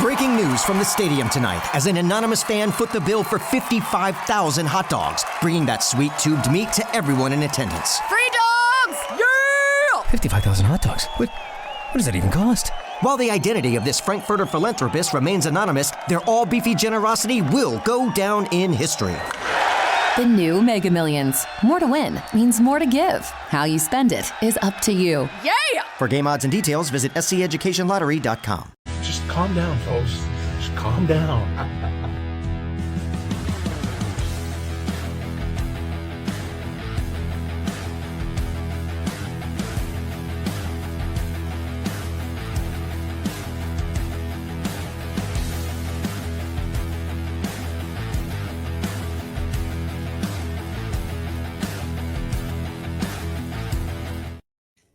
Breaking news from the stadium tonight as an anonymous fan foot the bill for 55,000 hot dogs, bringing that sweet tubed meat to everyone in attendance. Free dogs! Yeah! 55,000 hot dogs? What does that even cost? While the identity of this Frankfurter philanthropist remains anonymous, their all-beefy generosity will go down in history. The new Mega Millions. More to win means more to give. How you spend it is up to you. Yeah! For game odds and details, visit sceducationlottery.com. Just calm down, folks. Just calm down.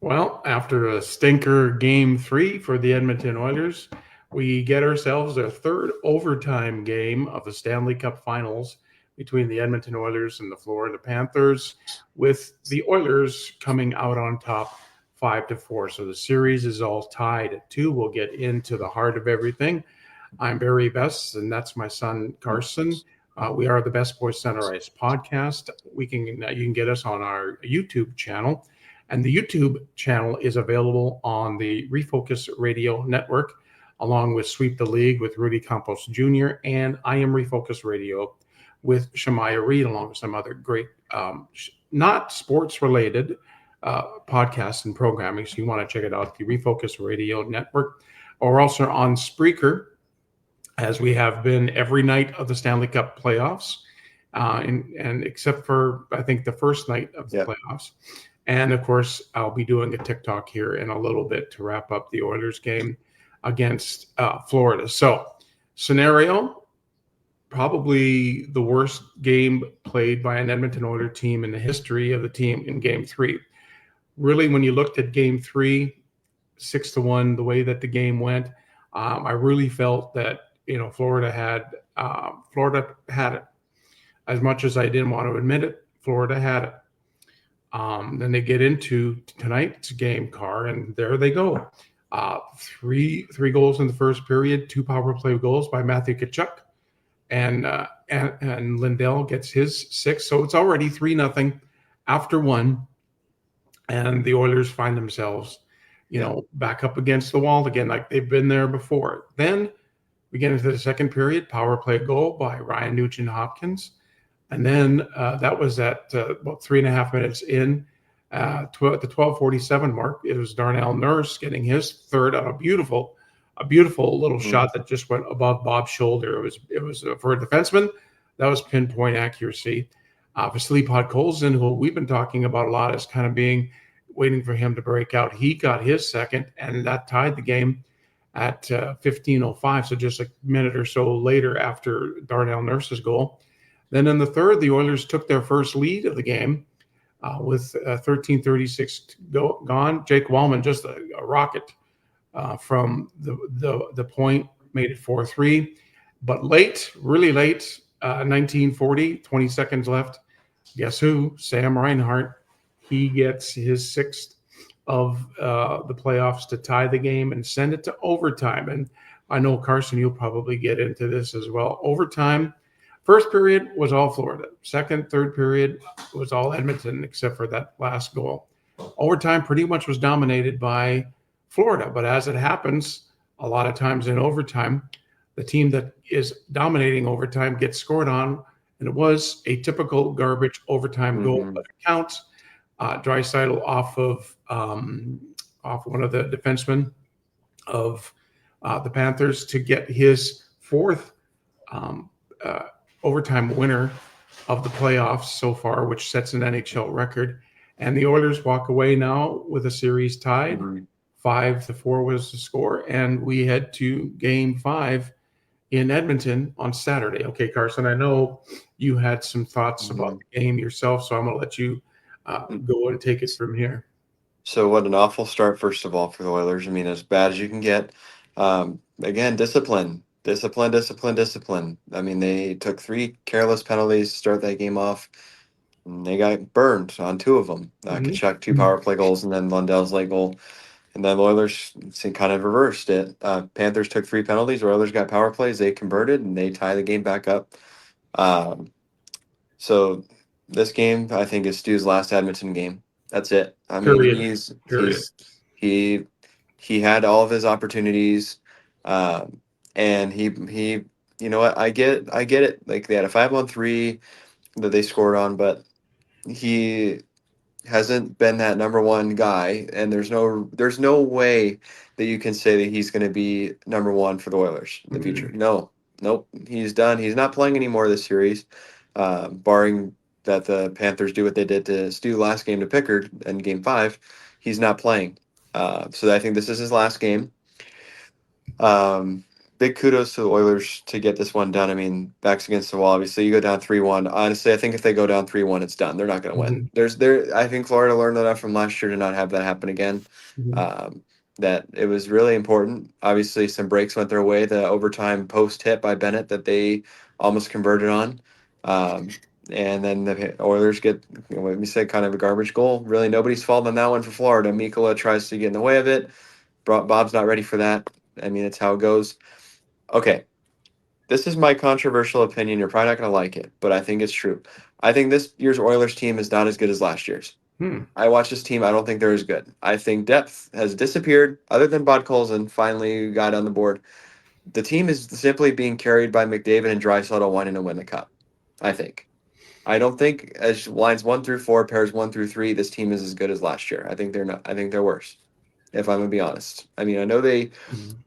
Well, after a stinker game 3 for the Edmonton Oilers, we get ourselves a third overtime game of the Stanley Cup Finals between the Edmonton Oilers and the Florida Panthers, with the Oilers coming out on top 5-4. So the series is all tied at 2. We'll get into the heart of everything. I'm Barry Besse, and that's my son Carson. We are the Best Boys Center Ice podcast. You can get us on our YouTube channel. And the YouTube channel is available on the Refocused Radio Network, along with Sweep the League with Rudy Campos Jr. and I Am Refocused Radio with Shemaya Reed, along with some other great, not sports-related podcasts and programming. So you want to check it out, the Refocused Radio Network. We're also on Spreaker, as we have been every night of the Stanley Cup playoffs, and except for, I think, the first night of the playoffs. And, of course, I'll be doing a TikTok here in a little bit to wrap up the Oilers game against Florida. So, scenario, probably the worst game played by an Edmonton Oilers team in the history of the team in Game 3. Really, when you looked at Game 3, 6-1, the way that the game went, I really felt that, Florida had it. As much as I didn't want to admit it, Florida had it. Then they get into tonight's game, Carr, and there they go. Three goals in the first period, 2 power play goals by Matthew Tkachuk, and Lindell gets his 6. So it's already 3-0 after 1, and the Oilers find themselves, back up against the wall again, like they've been there before. Then we get into the second period, power play goal by Ryan Nugent-Hopkins. And then that was at about 3.5 minutes in. At the 12:47 mark, it was Darnell Nurse getting his third on a beautiful little shot that just went above Bob's shoulder. It was for a defenseman. That was pinpoint accuracy. Vasily Podkolzin, who we've been talking about a lot, as kind of waiting for him to break out. He got his second, and that tied the game at 15:05. So just a minute or so later after Darnell Nurse's goal. Then in the third, the Oilers took their first lead of the game with 13:36 gone. Jake Wallman, just a rocket from the point, made it 4-3. But late, really late, 19:40, 20 seconds left. Guess who? Sam Reinhart. He gets his 6th of the playoffs to tie the game and send it to overtime. And I know, Carson, you'll probably get into this as well. Overtime. First period was all Florida. Second, third period was all Edmonton, except for that last goal. Overtime pretty much was dominated by Florida. But as it happens, a lot of times in overtime, the team that is dominating overtime gets scored on. And it was a typical garbage overtime goal, but it counts. Draisaitl off of one of the defensemen of the Panthers to get his 4th overtime winner of the playoffs so far, which sets an NHL record. And the Oilers walk away now with a series tied. 5-4 was the score. And we head to Game 5 in Edmonton on Saturday. Okay, Carson, I know you had some thoughts about the game yourself, so I'm going to let you go and take it from here. So what an awful start, first of all, for the Oilers. I mean, as bad as you can get. Again, discipline. I mean, they took 3 careless penalties to start that game off. And they got burned on 2 of them. Tkachuk, 2 power play goals, and then Lundell's late goal. And then the Oilers kind of reversed it. Panthers took 3 penalties. Oilers got power plays. They converted, and they tie the game back up. So this game, I think, is Stu's last Edmonton game. That's it. I mean, Period. Period. he had all of his opportunities, and he you know what, I get it. Like, they had a 5-on-3 that they scored on, but he hasn't been that number one guy, and there's no way that you can say that he's going to be number one for the Oilers in the future. No, nope, he's done. He's not playing anymore this series, barring that the Panthers do what they did to Stu last game to Pickard in Game 5. He's not playing, so I think this is his last game. Big kudos to the Oilers to get this one done. I mean, backs against the wall. Obviously, you go down 3-1. Honestly, I think if they go down 3-1, it's done. They're not going to win. I think Florida learned enough from last year to not have that happen again. That it was really important. Obviously, some breaks went their way. The overtime post hit by Bennett that they almost converted on. And then the Oilers get, what we said, kind of a garbage goal. Really, nobody's fault on that one for Florida. Mikkola tries to get in the way of it. Bob's not ready for that. I mean, it's how it goes. Okay, this is my controversial opinion. You're probably not going to like it, but I think it's true. I think this year's Oilers team is not as good as last year's. I watched this team. I don't think they're as good. I think depth has disappeared, other than Bod Colson finally got on the board. The team is simply being carried by McDavid and Draisaitl wanting to win the cup, I think. I don't think, as lines 1 through 4, pairs 1 through 3, this team is as good as last year. I think they're not. I think they're worse, if I'm going to be honest. I mean, I know they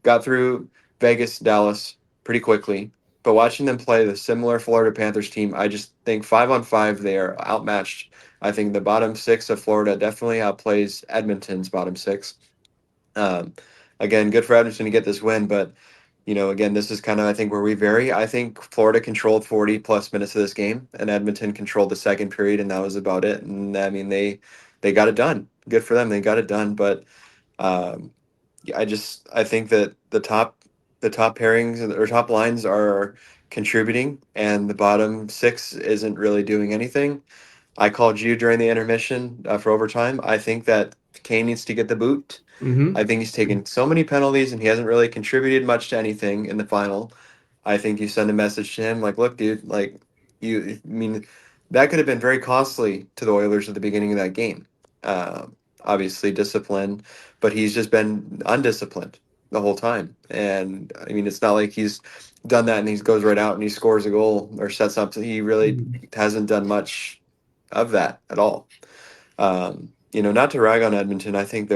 got through Vegas, Dallas pretty quickly, but watching them play the similar Florida Panthers team, I just think 5-on-5 they are outmatched. I think the bottom 6 of Florida definitely outplays Edmonton's bottom 6. Again, good for Edmonton to get this win, but again, this is kind of, I think, where we vary. I think Florida controlled 40 plus minutes of this game, and Edmonton controlled the second period, and that was about it. And I mean, they got it done. Good for them. They got it done, but I think that the top pairings or top lines are contributing, and the bottom 6 isn't really doing anything. I called you during the intermission for overtime. I think that Kane needs to get the boot. I think he's taken so many penalties, and he hasn't really contributed much to anything in the final. I think you send a message to him like, look, dude, like, I mean, that could have been very costly to the Oilers at the beginning of that game. Obviously discipline, but he's just been undisciplined the whole time. And I mean, it's not like he's done that and he goes right out and he scores a goal or sets up. He really hasn't done much of that at all. Not to rag on Edmonton. I think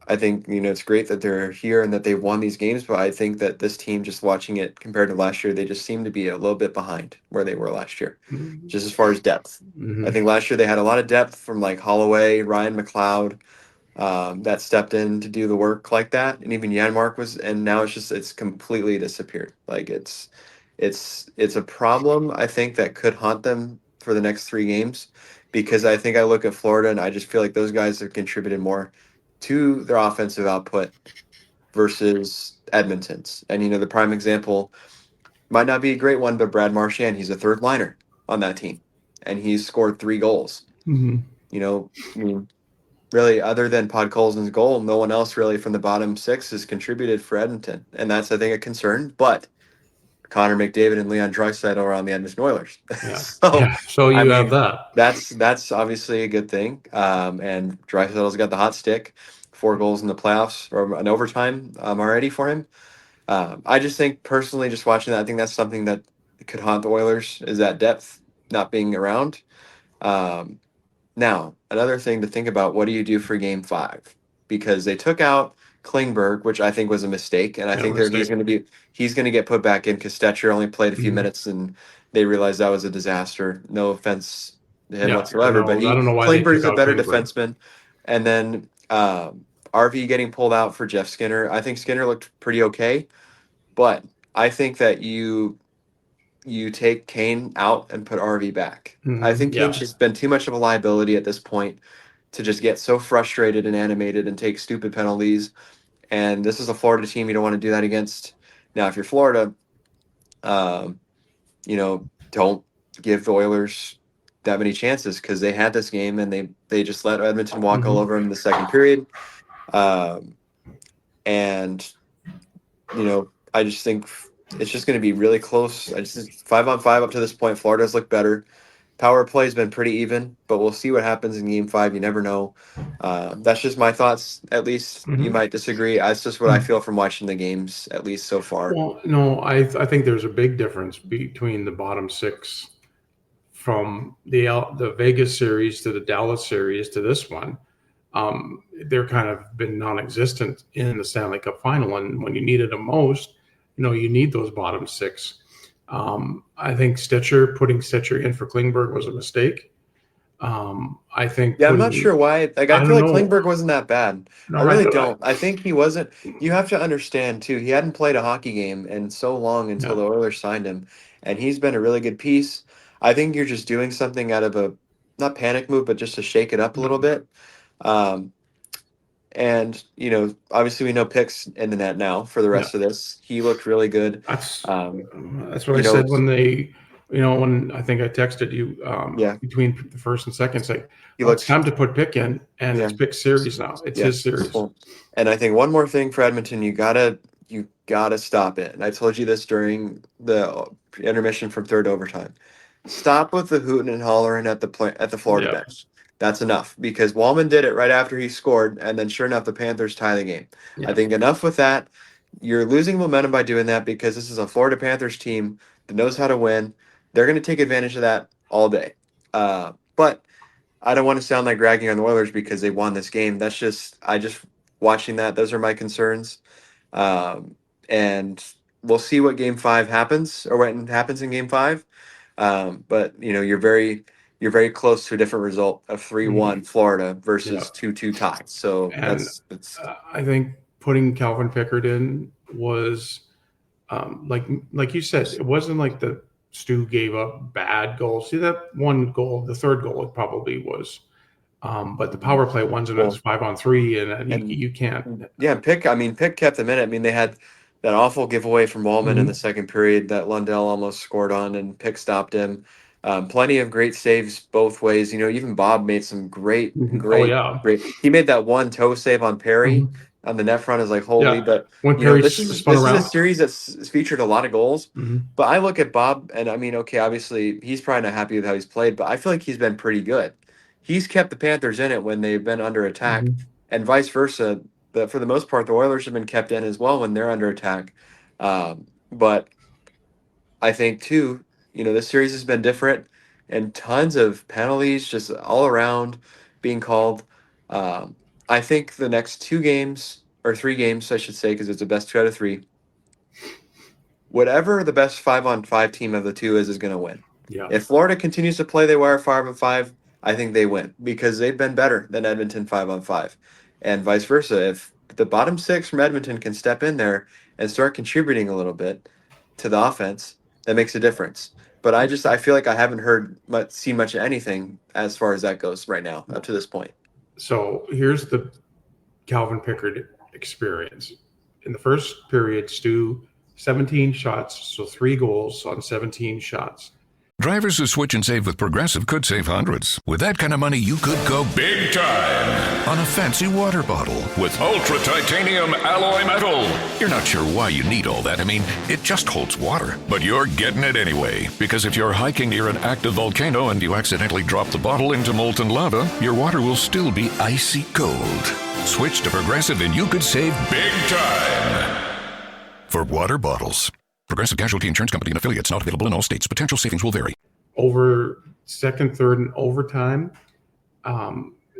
it's great that they're here and that they've won these games, but I think that this team, just watching it compared to last year, they just seem to be a little bit behind where they were last year, just as far as depth. I think last year they had a lot of depth from like Holloway, Ryan McLeod, that stepped in to do the work like that, and even Janmark was, and now it's completely disappeared. Like it's a problem, I think, that could haunt them for the next 3 games, because I think I look at Florida and I just feel like those guys have contributed more to their offensive output versus Edmonton's. And the prime example might not be a great one, but Brad Marchand, he's a third liner on that team, and he's scored 3 goals. I mean, really, other than Pod Colson's goal, no one else really from the bottom 6 has contributed for Edmonton, and that's, I think, a concern. But Connor McDavid and Leon Draisaitl are on the Edmonton Oilers. Yeah. So you have that. That's obviously a good thing. And Draisaitl's got the hot stick, 4 goals in the playoffs or an overtime already for him. I just think, personally, just watching that, I think that's something that could haunt the Oilers, is that depth not being around. Now, another thing to think about, what do you do for Game 5? Because they took out Klingberg, which I think was a mistake, and I think he's going to get put back in because Stetcher only played a few minutes, and they realized that was a disaster. No offense to him whatsoever, but I don't know why Klingberg's they took a better out Klingberg. defenseman. And then RV getting pulled out for Jeff Skinner. I think Skinner looked pretty okay, but I think that you take Kane out and put RV back. I think Kane's just been too much of a liability at this point to just get so frustrated and animated and take stupid penalties. And this is a Florida team you don't want to do that against. Now, if you're Florida, don't give the Oilers that many chances, because they had this game and they just let Edmonton walk all over them in the second period. And I just think it's just going to be really close. I just think 5-on-5 up to this point, Florida's looked better. Power play has been pretty even, but we'll see what happens in Game 5. You never know. That's just my thoughts. At least you might disagree. That's just what I feel from watching the games, at least so far. Well, no, I think there's a big difference between the bottom 6 from the Vegas series to the Dallas series to this one. They're kind of been non-existent in the Stanley Cup final, and when you needed them most, you need those bottom 6. I think putting Stitcher in for Klingberg was a mistake. I think. Yeah, I'm not sure why. Like, I feel like Klingberg wasn't that bad. No, I really don't. I think he wasn't. You have to understand too. He hadn't played a hockey game in so long until the Oilers signed him, and he's been a really good piece. I think you're just doing something out of a not panic move, but just to shake it up a little bit. And obviously we know Pick's in the net now for the rest of this. He looked really good. That's what I said when when I think I texted you between the first and second, it's like, it's time to put Pick in, and it's Pick's series now. It's his series. Cool. And I think one more thing for Edmonton, you gotta stop it. And I told you this during the intermission from third overtime. Stop with the hooting and hollering at the Florida bench. That's enough, because Wallman did it right after he scored, and then sure enough, the Panthers tie the game. I think enough with that. You're losing momentum by doing that, because this is a Florida Panthers team that knows how to win. They're going to take advantage of that all day. But I don't want to sound like ragging on the Oilers because they won this game. I just watching that. Those are my concerns. And we'll see what Game 5 happens, or what happens in Game 5. But you're very close to a different result of 3-1 Florida versus 2-2 ties. So that's I think putting Calvin Pickard in was like you said, it wasn't like the Stu gave up bad goals. See, that one goal, the third goal, it probably was. But the power play one's in 5-on-3, and you can't. Yeah, Pick kept them in it. I mean, they had that awful giveaway from Wallman in the second period that Lundell almost scored on, and Pick stopped him. Plenty of great saves both ways. Even Bob made some great. He made that one toe save on Perry on the net front. Is like holy, but when Perry this is a series that's featured a lot of goals. But I look at Bob, and I mean, okay, obviously he's probably not happy with how he's played, but I feel like he's been pretty good. He's kept the Panthers in it when they've been under attack, and vice versa. For the most part, the Oilers have been kept in as well when they're under attack. But I think too, this series has been different, and tons of penalties just all around being called. I think the next 2 games, or 3 games, I should say, because it's the best 2 out of 3. Whatever the best 5-on-5 team of the 2 is going to win. Yeah. If Florida continues to play they were 5-on-5, I think they win, because they've been better than Edmonton 5-on-5, and vice versa. If the bottom 6 from Edmonton can step in there and start contributing a little bit to the offense, that makes a difference. But I feel like I haven't seen much of anything as far as that goes right now up to this point. So here's the Calvin Pickard experience. In the first period, Stu, 17 shots, so 3 goals on 17 shots. Drivers who switch and save with Progressive could save hundreds. With that kind of money, you could go big time on a fancy water bottle with ultra titanium alloy metal. You're not sure why you need all that. I mean, it just holds water. But you're getting it anyway. Because if you're hiking near an active volcano and you accidentally drop the bottle into molten lava, your water will still be icy cold. Switch to Progressive and you could save big time. For water bottles. Progressive Casualty Insurance Company and affiliates, not available in all states. Potential savings will vary. Over second, third, and overtime,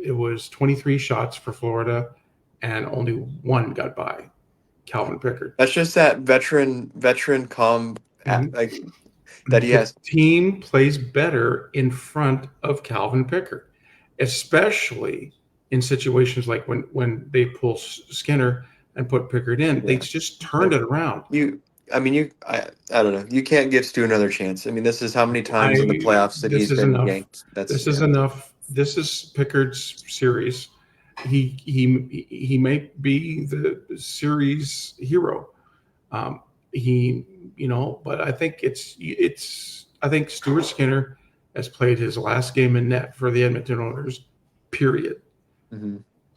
it was 23 shots for Florida, and only 1 got by Calvin Pickard. That's just that veteran calm that he has. The team plays better in front of Calvin Pickard, especially in situations like when they pull Skinner and put Pickard in. They just turned it around. I don't know. You can't give Stu another chance. I mean, this is how many times in the playoffs that he's been yanked. This is enough. This is Pickard's series. He may be the series hero. But I think I think Stuart Skinner has played his last game in net for the Edmonton Oilers. Period.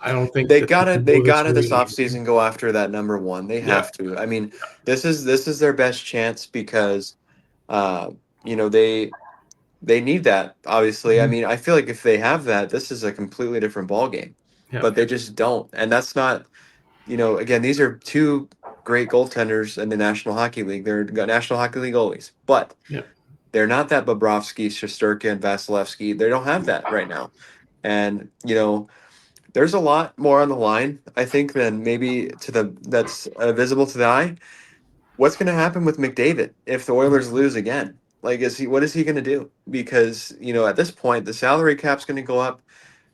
I don't think They that they gotta can they go this gotta way this in the game. offseason go after that number one. They Yeah. have to. I mean, this is their best chance because uh, you know, they need that, obviously. I Mhm. mean, I feel like if they have that, this is a completely different ball game. Yeah. But they just don't. And that's not, again, these are two great goaltenders in the National Hockey League. They're National Hockey League goalies. But Yeah. they're not that Bobrovsky, Shesterkin, and Vasilevsky. They don't have that right now. And, there's a lot more on the line, I think, than maybe that's visible to the eye. What's going to happen with McDavid if the Oilers lose again? Like, what is he going to do? Because at this point, the salary cap's going to go up.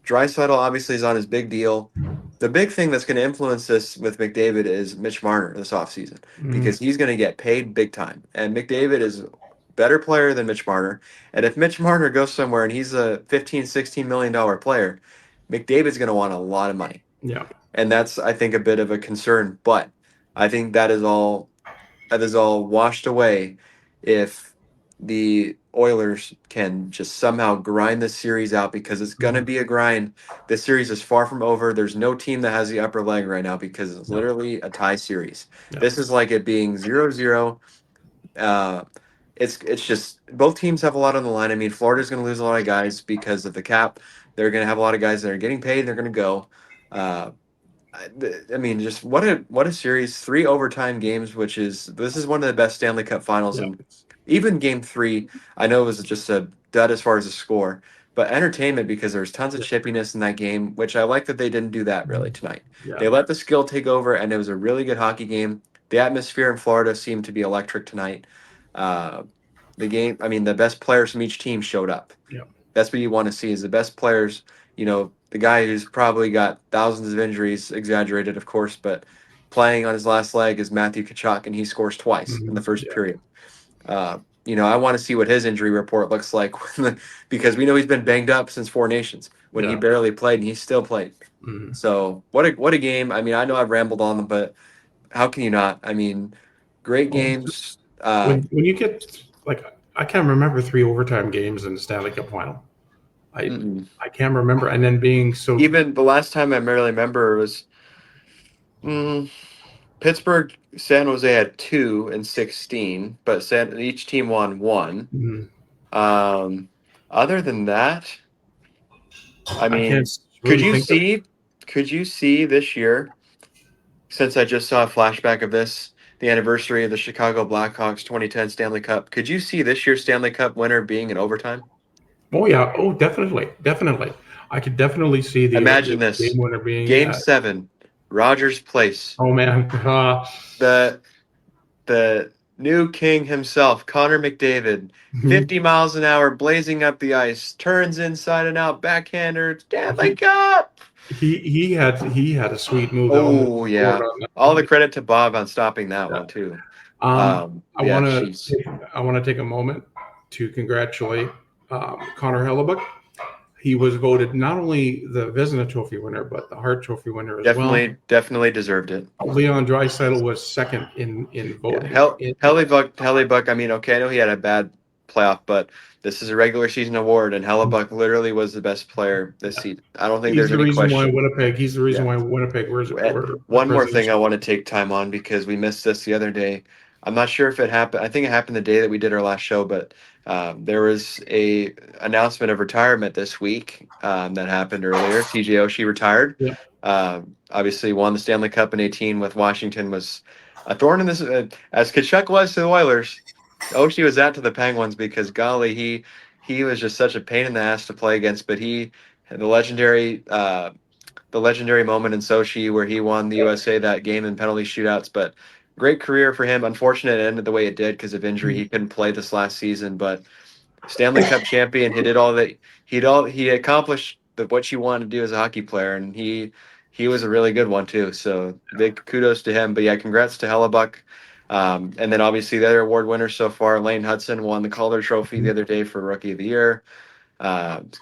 Draisaitl obviously is on his big deal. The big thing that's going to influence this with McDavid is Mitch Marner this offseason Mhm. because he's going to get paid big time. And McDavid is a better player than Mitch Marner. And if Mitch Marner goes somewhere and he's a $15-16 million player, McDavid's going to want a lot of money. Yeah. And that's, I think, a bit of a concern. But I think that is all washed away if the Oilers can just somehow grind this series out because it's going to Mhm. be a grind. This series is far from over. There's no team that has the upper leg right now because it's Yeah. literally a tie series. Yeah. This is like it being 0-0. Uh, it's just both teams have a lot on the line. I mean, Florida's going to lose a lot of guys because of the cap. They're going to have a lot of guys that are getting paid. They're going to go. Uh, I mean, just what a series! 3 overtime games, this is one of the best Stanley Cup Finals, Yeah. and even Game 3, I know it was just a dud as far as the score, but entertainment because there was tons of Yeah. chippiness in that game, which I like that they didn't do that really Mhm. tonight. Yeah. They let the skill take over, and it was a really good hockey game. The atmosphere in Florida seemed to be electric tonight. Uh, the game, I mean, the best players from each team showed up. Yeah. That's what you want to see is the best players. The guy who's probably got thousands of injuries, exaggerated, of course, but playing on his last leg is Matthew Tkachuk, and he scores twice in the Mhm. first Yeah. period. I want to see what his injury report looks like because we know he's been banged up since Four Nations when he Yeah. barely played, and he still played. Mhm. So what a game! I mean, I know I've rambled on, but how can you not? I mean, great Well, games. when you get like I can't remember 3 overtime games in the Stanley Cup final. I Mm-mm. I can't remember, and then being so Even the last time I really remember was. Mm, Pittsburgh, San Jose had 2 in 16, but each team won one. mhm. Um, Other than that, I I can't mean, could really you think of. see? Could you see this year? Since I just saw a flashback of this, the anniversary of the Chicago Blackhawks 2010 Stanley Cup. Could you see this year's Stanley Cup winner being in overtime? Oh yeah, oh definitely, definitely. I could definitely see the Imagine this: game winner being. Game 7, Rogers Place. Oh man, The the new king himself, Connor McDavid, 50 miles an hour, blazing up the ice, turns inside and out, backhander, Stanley he Cup. he had a sweet move that almost Oh scored yeah, on that all the play. credit to Bob on stopping that Yeah. one too. I Yeah, want jeez. to I want to take a moment to congratulate Connor Hellebuck. He was voted not only the Vezina Trophy winner, but the Hart Trophy winner as well. Definitely deserved it. Leon Draisaitl was second in Yeah, voting. Hellebuck. I mean, okay, I know he had a bad playoff, but this is a regular season award, and Hellebuck literally was the best player this Yeah. season. I don't think there's any question. He's the reason Yeah. why Winnipeg were One more thing I presidential. want to take time on because we missed this the other day. I'm not sure if it happened. I think it happened the day that we did our last show, but there was a announcement of retirement this week that happened earlier. TJ Oshie retired. Yeah. Obviously, won the Stanley Cup in 18 with Washington. Was a thorn in this, as Kachuk was to the Oilers. Oshie was that to the Penguins because golly, he was just such a pain in the ass to play against. But he had the legendary moment in Sochi where he won the USA that game in penalty shootouts. But great career for him. Unfortunate it ended the way it did because of injury. He couldn't play this last season, but Stanley Cup champion. He did all that. He accomplished what you wanted to do as a hockey player, and he was a really good one too. So big kudos to him. But yeah, congrats to Hellebuck. And then obviously the other award winners so far, Lane Hudson won the Calder Trophy the other day for Rookie of the Year.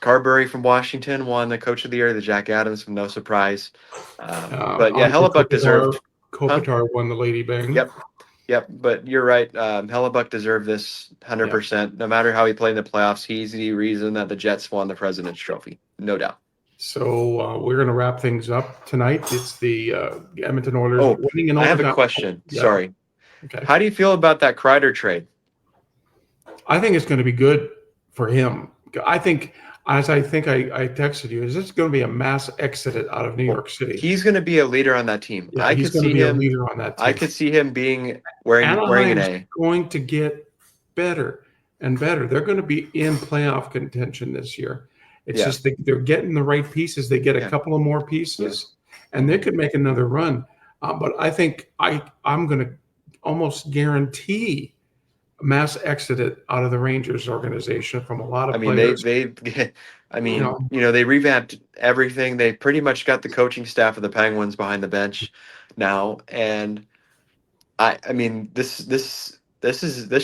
Carberry from Washington won the Coach of the Year. The Jack Adams from No Surprise. But yeah, Andre Hellebuck deserved. Kopitar won the Lady Bang. Yep. But you're right. Hellebuck deserved this 100%. No matter how he played in the playoffs, he's the reason that the Jets won the President's Trophy. No doubt. So we're going to wrap things up tonight. It's the Edmonton Oilers winning in I have overtime. a question. Yeah. Sorry. Okay. How do you feel about that Kreider trade? I think it's going to be good for him. I think, as I texted you, is this going to be a mass exodus out of New York City? He's going to be a leader on that team. Yeah, I he's could going to see be him. a leader on that team. I could see him being wearing an Anaheim's A. going to get better and better. They're going to be in playoff contention this year. It's just they're getting the right pieces. They get a couple of more pieces, and they could make another run. But I think I'm going to almost guarantee mass exodus out of the Rangers organization from a lot of players. They revamped everything. They pretty much got the coaching staff of the Penguins behind the bench now, and this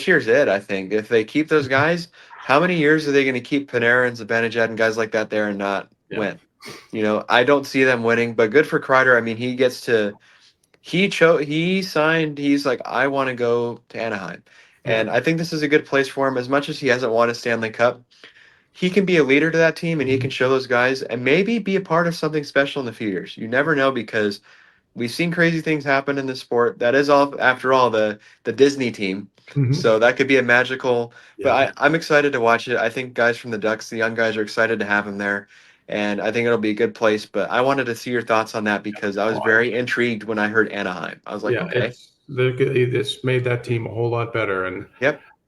year's it. I think if they keep those guys, how many years are they going to keep Panarin and Zibanejad and guys like that there and not win? I don't see them winning. But good for Kreider. I mean, he gets to. He signed. He's like, I want to go to Anaheim, and I think this is a good place for him. As much as he hasn't won a Stanley Cup, he can be a leader to that team, and he can show those guys, and maybe be a part of something special in the few years. You never know, because we've seen crazy things happen in the sport. That is all, after all, the Disney team. So that could be a magical. But I'm excited to watch it. I think guys from the Ducks, the young guys, are excited to have him there. And I think it'll be a good place. But I wanted to see your thoughts on that, because I was very intrigued when I heard Anaheim. I was like, okay. This made that team a whole lot better. And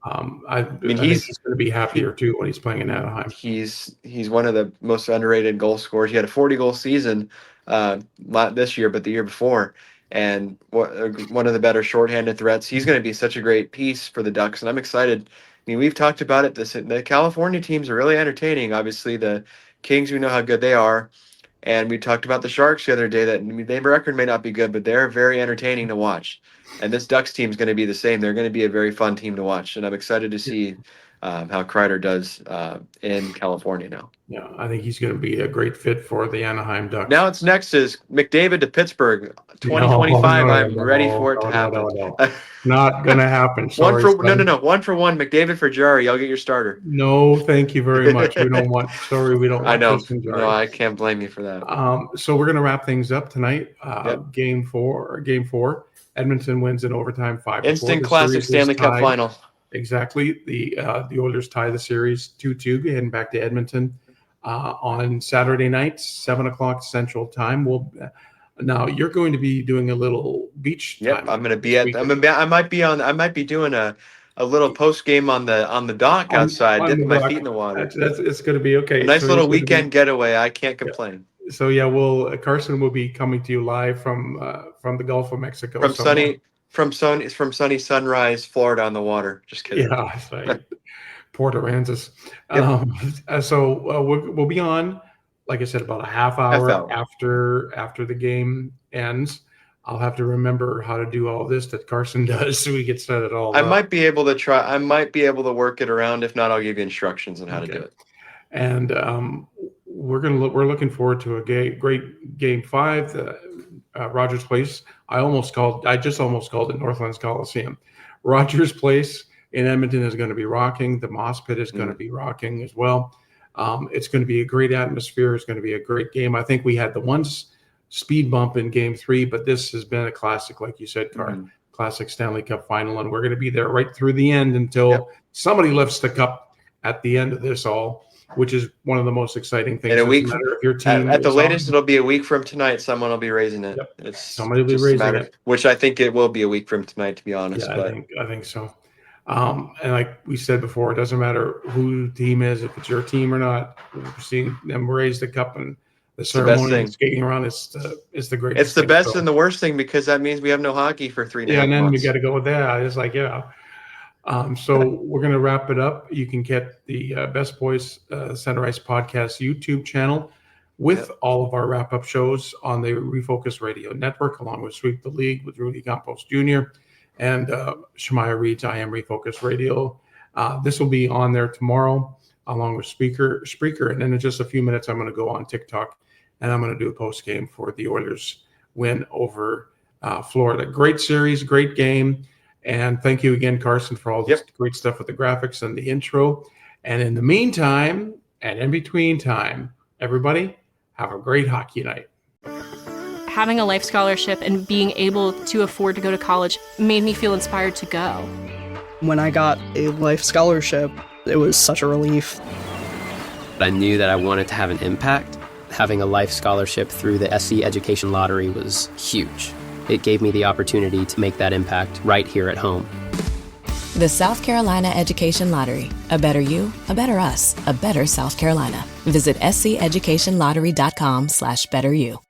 I think he's going to be happier too when he's playing in Anaheim. He's one of the most underrated goal scorers. He had a 40-goal season, not this year, but the year before. And one of the better shorthanded threats. He's going to be such a great piece for the Ducks, and I'm excited. I mean, we've talked about it. The California teams are really entertaining. Obviously, the Kings, we know how good they are. And we talked about the Sharks the other day, that their record may not be good, but they're very entertaining to watch. And this Ducks team is going to be the same. They're going to be a very fun team to watch. And I'm excited to see how Kreider does in California now. Yeah, I think he's going to be a great fit for the Anaheim Ducks. Now it's next is McDavid to Pittsburgh, 2025. I'm ready for it to happen. Not going to happen. Sorry, one for one. McDavid for Jari. I'll get your starter. No, thank you very much. We don't want. I know. No, I can't blame you for that. So we're going to wrap things up tonight. Game four. Edmonton wins in overtime 5-4. Instant classic Stanley Cup final. Exactly. The Oilers tie the series 2-2, heading back to Edmonton on Saturday night, 7:00 Central Time. Now you're going to be doing a little beach time. Yep, I'm going to be at. I might be doing a little post game on the dock outside, dipping my feet in the water. It's going to be okay. A nice little weekend getaway. I can't complain. So Carson will be coming to you live from the Gulf of Mexico. From sunny Sunrise, Florida on the water. Just kidding. Yeah, it's like Port Aransas. We'll be on, like I said, about a half hour after the game ends. I'll have to remember how to do all this that Carson does, so we get set it all. I might be able to work it around. If not, I'll give you instructions on how to do it. And we're looking forward to a great game 5. Rogers Place. I just almost called it Northlands Coliseum. Rogers Place in Edmonton is going to be rocking. The Moss Pit is going to be rocking as well. It's going to be a great atmosphere. It's going to be a great game. I think we had the one speed bump in game 3, but this has been a classic, like you said, Carl. Classic Stanley Cup final, and we're going to be there right through the end until somebody lifts the cup at the end of this all, which is one of the most exciting things. In a week, your team at the latest, it'll be a week from tonight. Someone will be raising it. Yep. Somebody will be raising it, which I think it will be a week from tonight, to be honest. Yeah, I think so. And like we said before, it doesn't matter who the team is, if it's your team or not. Seeing them raise the cup and the ceremony and skating around is the greatest. It's the best and the worst thing, because that means we have no hockey for 3 days. Yeah, and then we got to go with that. It's like, so we're going to wrap it up. You can get the Best Boys Center Ice Podcast YouTube channel with all of our wrap-up shows on the Refocused Radio Network, along with Sweep the League with Rudy Campos Jr. and Shemaya Reed's I Am Refocused Radio. This will be on there tomorrow, along with Spreaker. And then in just a few minutes, I'm going to go on TikTok, and I'm going to do a post-game for the Oilers win over Florida. Great series, great game. And thank you again, Carson, for all this great stuff with the graphics and the intro. And in the meantime, and in between time, everybody, Have a great hockey night. Having a life scholarship and being able to afford to go to college made me feel inspired to go. When I got a life scholarship, it was such a relief. I knew that I wanted to have an impact. Having a life scholarship through the SC Education Lottery was huge. It gave me the opportunity to make that impact right here at home. The South Carolina Education Lottery. A better you, a better us, a better South Carolina. Visit sceducationlottery.com/betteryou.